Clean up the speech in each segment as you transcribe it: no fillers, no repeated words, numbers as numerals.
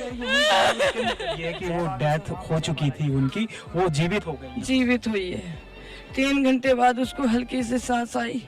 ये कि वो डेथ हो चुकी थी उनकी, वो जीवित हो गई। जीवित हुई है। 3 घंटे बाद उसको हल्की से सांस आई।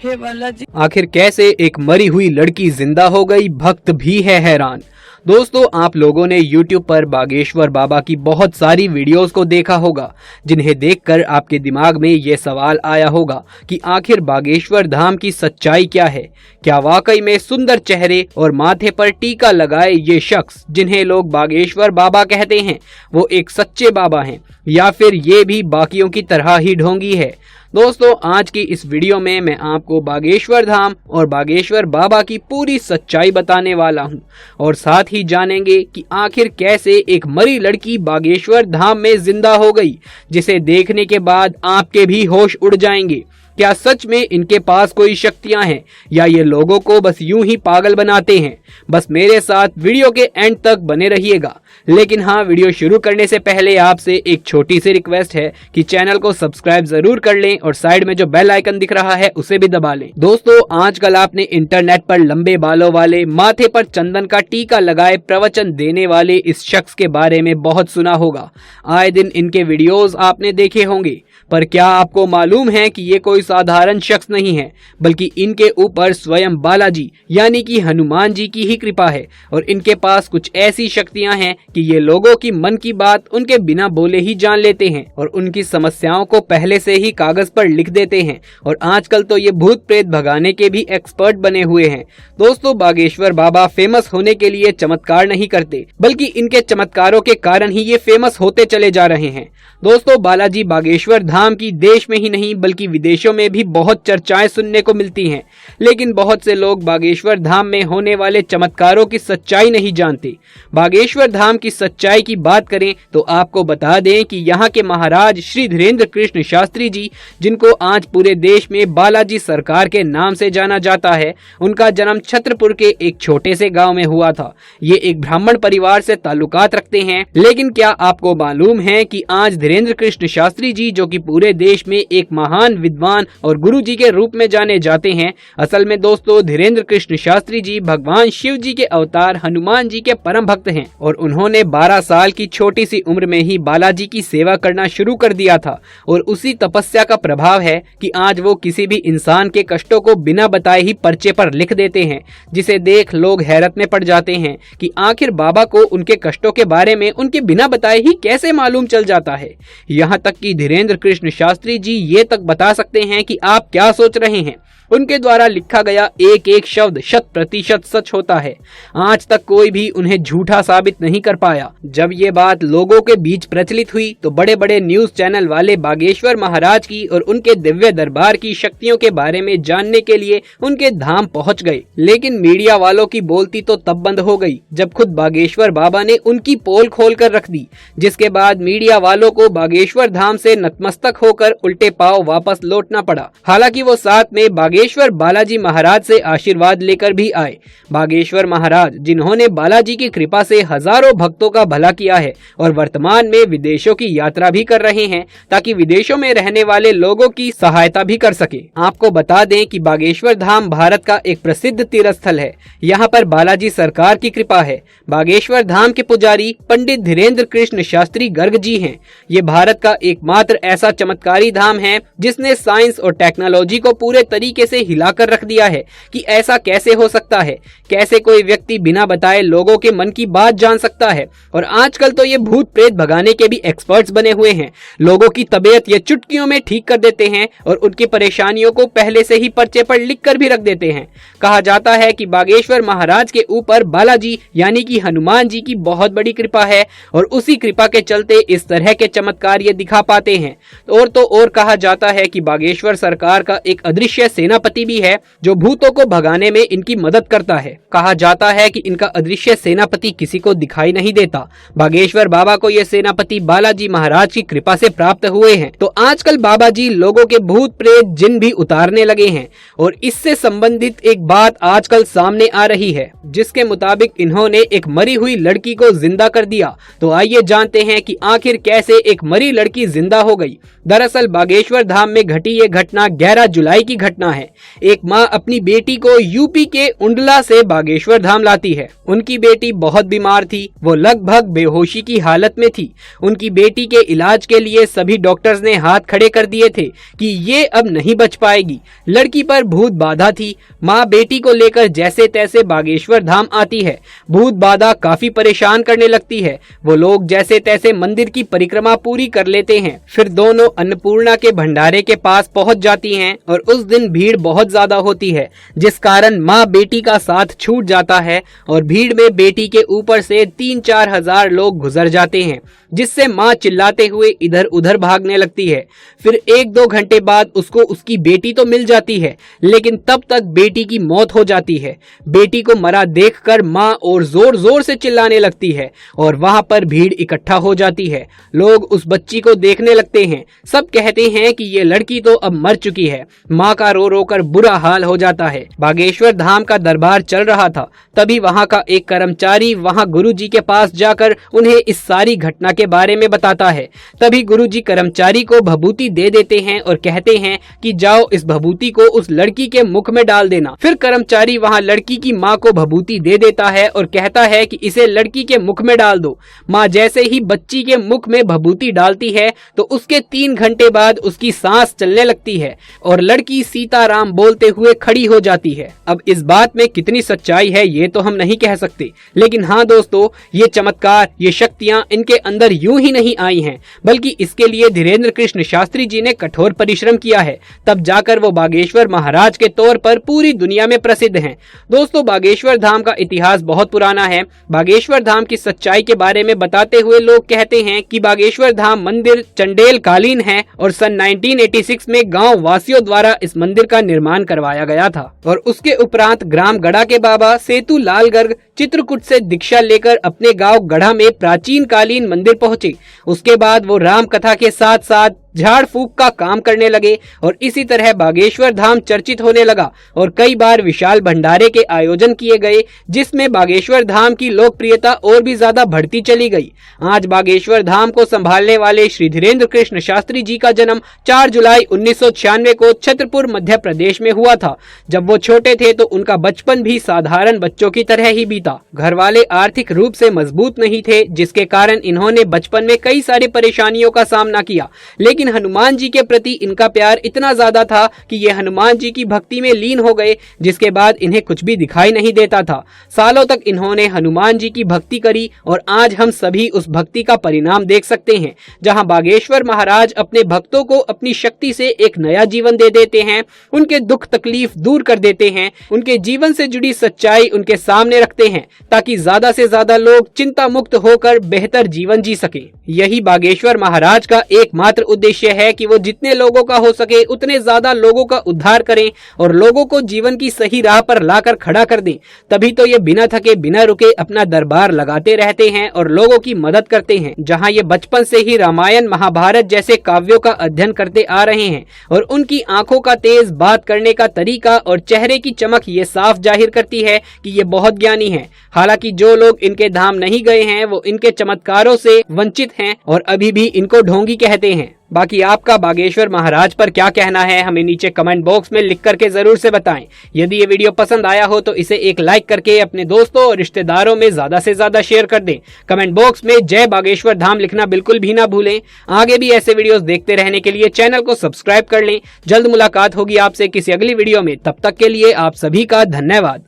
हे बालाजी, आखिर कैसे एक मरी हुई लड़की जिंदा हो गई, भक्त भी है हैरान। दोस्तों, आप लोगों ने YouTube पर बागेश्वर बाबा की बहुत सारी वीडियोस को देखा होगा, जिन्हें देखकर आपके दिमाग में ये सवाल आया होगा कि आखिर बागेश्वर धाम की सच्चाई क्या है। क्या वाकई में सुंदर चेहरे और माथे पर टीका लगाए ये शख्स जिन्हें लोग बागेश्वर बाबा कहते हैं, वो एक सच्चे बाबा हैं, या फिर ये भी बाकियों की तरह ही ढोंगी है। दोस्तों, आज की इस वीडियो में मैं आपको बागेश्वर धाम और बागेश्वर बाबा की पूरी सच्चाई बताने वाला हूं, और साथ ही जानेंगे कि आखिर कैसे एक मरी लड़की बागेश्वर धाम में जिंदा हो गई, जिसे देखने के बाद आपके भी होश उड़ जाएंगे। क्या सच में इनके पास कोई शक्तियां हैं, या ये लोगों को बस यूं ही पागल बनाते हैं? बस मेरे साथ वीडियो के एंड तक बने रहिएगा। लेकिन हाँ, वीडियो शुरू करने से पहले आपसे एक छोटी सी रिक्वेस्ट है कि चैनल को सब्सक्राइब जरूर कर लें और साइड में जो बेल आइकन दिख रहा है उसे भी दबा लें। दोस्तों, आजकल आपने इंटरनेट पर लंबे बालों वाले, माथे पर चंदन का टीका लगाए प्रवचन देने वाले इस शख्स के बारे में बहुत सुना होगा। आए दिन इनके वीडियोस आपने देखे होंगे, पर क्या आपको मालूम है कि ये कोई साधारण शख्स नहीं है, बल्कि इनके ऊपर स्वयं बालाजी यानी कि हनुमान जी की ही कृपा है, और इनके पास कुछ ऐसी शक्तियां हैं कि ये लोगों की मन की बात उनके बिना बोले ही जान लेते हैं, और उनकी समस्याओं को पहले से ही कागज पर लिख देते हैं, और आजकल तो ये भूत प्रेत भगाने के भी एक्सपर्ट बने हुए हैं। दोस्तों, बागेश्वर बाबा फेमस होने के लिए चमत्कार नहीं करते, बल्कि इनके चमत्कारों के कारण ही ये फेमस होते चले जा रहे हैं। दोस्तों, बालाजी बागेश्वर धाम की देश में ही नहीं बल्कि विदेशों में भी बहुत चर्चाएं सुनने को मिलती हैं, लेकिन बहुत से लोग बागेश्वर धाम में होने वाले चमत्कारों की सच्चाई नहीं जानते। बागेश्वर धाम की सच्चाई की बात करें तो आपको बता दें कि यहाँ के महाराज श्री धीरेन्द्र कृष्ण शास्त्री जी, जिनको आज पूरे देश में बालाजी सरकार के नाम से जाना जाता है, उनका जन्म छत्रपुर के एक छोटे से गांव में हुआ था। ये एक ब्राह्मण परिवार से ताल्लुकात रखते हैं, लेकिन क्या आपको मालूम है कि आज धीरेन्द्र कृष्ण शास्त्री जी, जो कि पूरे देश में एक महान विद्वान और गुरु जी के रूप में जाने जाते हैं, असल में दोस्तों धीरेन्द्र कृष्ण शास्त्री जी भगवान शिव जी के अवतार हनुमान जी के परम भक्त हैं, और उन्होंने 12 साल की छोटी सी उम्र में ही बालाजी की सेवा करना शुरू कर दिया था। और उसी तपस्या का प्रभाव है कि आज वो किसी भी इंसान के कष्टों को बिना बताए ही पर्चे पर लिख देते हैं, जिसे देख लोग हैरत में पड़ जाते हैं कि आखिर बाबा को उनके कष्टों के बारे में उनके बिना बताए ही कैसे मालूम चल जाता है। यहाँ तक कि धीरेन्द्र कृष्ण शास्त्री जी ये तक बता सकते हैं कि आप क्या सोच रहे हैं। उनके द्वारा लिखा गया एक एक शब्द 100% सच होता है। आज तक कोई भी उन्हें झूठा साबित नहीं कर पाया। जब ये बात लोगों के बीच प्रचलित हुई तो बड़े बड़े न्यूज चैनल वाले बागेश्वर महाराज की और उनके दिव्य दरबार की शक्तियों के बारे में जानने के लिए उनके धाम पहुंच गए। लेकिन मीडिया वालों की बोलती तो तब बंद हो गई जब खुद बागेश्वर बाबा ने उनकी पोल खोल कर रख दी, जिसके बाद मीडिया वालों को बागेश्वर धाम से नतमस्तक होकर उल्टे पांव वापस लौटना पड़ा। हालांकि वो साथ में बागेश्वर बालाजी महाराज से आशीर्वाद लेकर भी आए। बागेश्वर महाराज, जिन्होंने बालाजी की कृपा से हजारों भक्तों का भला किया है और वर्तमान में विदेशों की यात्रा भी कर रहे हैं, ताकि विदेशों में रहने वाले लोगों की सहायता भी कर सके। आपको बता दें कि बागेश्वर धाम भारत का एक प्रसिद्ध तीर्थ स्थल है। यहाँ पर बालाजी सरकार की कृपा है। बागेश्वर धाम के पुजारी पंडित धीरेन्द्र कृष्ण शास्त्री गर्ग जी हैं। ये भारत का एकमात्र ऐसा चमत्कारी धाम है जिसने साइंस और टेक्नोलॉजी को पूरे तरीके से हिलाकर रख दिया है कि ऐसा कैसे हो सकता है, कैसे कोई व्यक्ति बिना बताए लोगों के मन की बात जान सकता है। और आजकल तो ये भूत प्रेत भगाने के भी एक्सपर्ट्स बने हुए हैं। लोगों की तबीयत ये चुटकियों में ठीक कर देते हैं और उनकी परेशानियों को पहले से ही पर्चे पर लिख कर भी रख देते हैं। कहा जाता है कि बागेश्वर महाराज के ऊपर बालाजी यानी कि हनुमान जी की बहुत बड़ी कृपा है, और उसी कृपा के चलते इस तरह के चमत्कार ये दिखा पाते हैं। और कहा जाता है कि बागेश्वर सरकार का एक अदृश्य सेनापति भी है जो भूतों को भगाने में इनकी मदद करता है। कहा जाता है कि इनका अदृश्य सेनापति किसी को दिखाई नहीं देता। बागेश्वर बाबा को ये सेनापति बालाजी महाराज की कृपा से प्राप्त हुए हैं। तो आजकल बाबा जी लोगों के भूत प्रेत जिन भी उतारने लगे हैं, और इससे संबंधित एक बात आजकल सामने आ रही है, जिसके मुताबिक इन्होंने एक मरी हुई लड़की को जिंदा कर दिया। तो आइए जानते हैं कि आखिर कैसे एक मरी लड़की जिंदा हो गई। दरअसल बागेश्वर धाम में घटी ये घटना 11 जुलाई की घटना है। है। एक माँ अपनी बेटी को यूपी के उंडला से बागेश्वर धाम लाती है। उनकी बेटी बहुत बीमार थी, वो लगभग बेहोशी की हालत में थी। उनकी बेटी के इलाज के लिए सभी डॉक्टर्स ने हाथ खड़े कर दिए थे कि ये अब नहीं बच पाएगी। लड़की पर भूत बाधा थी। माँ बेटी को लेकर जैसे तैसे बागेश्वर धाम आती है। भूत बाधा काफी परेशान करने लगती है। वो लोग जैसे तैसे मंदिर की परिक्रमा पूरी कर लेते हैं। फिर दोनों अन्नपूर्णा के भंडारे के पास पहुंच जाती हैं और उस दिन भीड़ बहुत ज्यादा होती है, जिस कारण माँ बेटी का साथ छूट जाता है और भीड़ में बेटी के ऊपर से 3-4 हजार लोग गुजर जाते हैं, जिससे माँ चिल्लाते हुए इधर उधर भागने लगती है। फिर 1-2 घंटे बाद उसको उसकी बेटी तो मिल जाती है, लेकिन तब तक बेटी की मौत हो जाती है। बेटी को मरा देखकर माँ और जोर जोर से चिल्लाने लगती है और वहां पर भीड़ इकट्ठा हो जाती है। लोग उस बच्ची को देखने लगते हैं। सब कहते हैं कि ये लड़की तो अब मर चुकी है। माँ का रो रो कर बुरा हाल हो जाता है। बागेश्वर धाम का दरबार चल रहा था, तभी वहाँ का एक कर्मचारी वहाँ गुरुजी के पास जाकर उन्हें इस सारी घटना के बारे में बताता है। तभी गुरुजी कर्मचारी को भभूति दे देते हैं और कहते हैं कि जाओ इस भभूति को उस लड़की के मुख में डाल देना। फिर कर्मचारी वहाँ लड़की की माँ को भभूति दे देता है और कहता है कि इसे लड़की के मुख में डाल दो। माँ जैसे ही बच्ची के मुख में भभूति डालती है तो उसके 3 घंटे बाद उसकी सांस चलने लगती है और लड़की सीताराम बोलते हुए खड़ी हो जाती है। अब इस बात में कितनी सच्चाई है ये तो हम नहीं कह सकते, लेकिन हाँ दोस्तों, ये चमत्कार, ये शक्तियाँ इनके अंदर यूं ही नहीं आई हैं, बल्कि इसके लिए धीरेन्द्र कृष्ण शास्त्री जी ने कठोर परिश्रम किया है। तब जाकर वो बागेश्वर महाराज के तौर पर पूरी दुनिया में प्रसिद्ध हैं। दोस्तों, बागेश्वर धाम का इतिहास बहुत पुराना है। बागेश्वर धाम की सच्चाई के बारे में बताते हुए लोग कहते हैं कि बागेश्वर धाम मंदिर चंडेल कालीन है और सन 1986 में गांव वासियों द्वारा इस मंदिर का निर्माण करवाया गया था और उसके उपरांत ग्राम गढ़ा के बाबा सेतु लाल गर्ग चित्रकूट से दीक्षा लेकर अपने गांव गढ़ा में प्राचीन कालीन मंदिर पहुंचे। उसके बाद वो राम कथा के साथ साथ झाड़ फूक का काम करने लगे और इसी तरह बागेश्वर धाम चर्चित होने लगा और कई बार विशाल भंडारे के आयोजन किए गए, जिसमें बागेश्वर धाम की लोकप्रियता और भी ज्यादा बढ़ती चली गई। आज बागेश्वर धाम को संभालने वाले श्री धीरेन्द्र कृष्ण शास्त्री जी का जन्म 4 जुलाई 1996 को छतरपुर मध्य प्रदेश में हुआ था। जब वो छोटे थे तो उनका बचपन भी साधारण बच्चों की तरह ही बीता। घर वाले आर्थिक रूप से मजबूत नहीं थे, जिसके कारण इन्होंने बचपन में कई सारी परेशानियों का सामना किया, लेकिन हनुमान जी के प्रति इनका प्यार इतना ज्यादा था कि ये हनुमान जी की भक्ति में लीन हो गए, जिसके बाद इन्हें कुछ भी दिखाई नहीं देता था। सालों तक इन्होंने हनुमान जी की भक्ति करी और आज हम सभी उस भक्ति का परिणाम देख सकते हैं, जहां बागेश्वर महाराज अपने भक्तों को अपनी शक्ति से एक नया जीवन दे देते हैं, उनके दुख तकलीफ दूर कर देते हैं, उनके जीवन से जुड़ी सच्चाई उनके सामने रखते हैं ताकि ज्यादा से ज्यादा लोग चिंता मुक्त होकर बेहतर जीवन जी सके। यही बागेश्वर महाराज का एकमात्र उद्देश्य है कि वो जितने लोगों का हो सके उतने ज्यादा लोगों का उद्धार करें और लोगों को जीवन की सही राह पर लाकर खड़ा कर दें। तभी तो ये बिना थके बिना रुके अपना दरबार लगाते रहते हैं और लोगों की मदद करते हैं। जहां ये बचपन से ही रामायण महाभारत जैसे काव्यों का अध्ययन करते आ रहे हैं और उनकी आंखों का तेज, बात करने का तरीका और चेहरे की चमक ये साफ जाहिर करती है कि ये बहुत ज्ञानी है। हालांकि जो लोग इनके धाम नहीं गए हैं वो इनके चमत्कारों से वंचित हैं और अभी भी इनको ढोंगी कहते हैं। बाकी आपका बागेश्वर महाराज पर क्या कहना है हमें नीचे कमेंट बॉक्स में लिख करके जरूर से बताएं। यदि ये वीडियो पसंद आया हो तो इसे एक लाइक करके अपने दोस्तों और रिश्तेदारों में ज्यादा से ज्यादा शेयर कर दें। कमेंट बॉक्स में जय बागेश्वर धाम लिखना बिल्कुल भी ना भूलें। आगे भी ऐसे वीडियोस देखते रहने के लिए चैनल को सब्सक्राइब कर लें। जल्द मुलाकात होगी आपसे किसी अगली वीडियो में, तब तक के लिए आप सभी का धन्यवाद।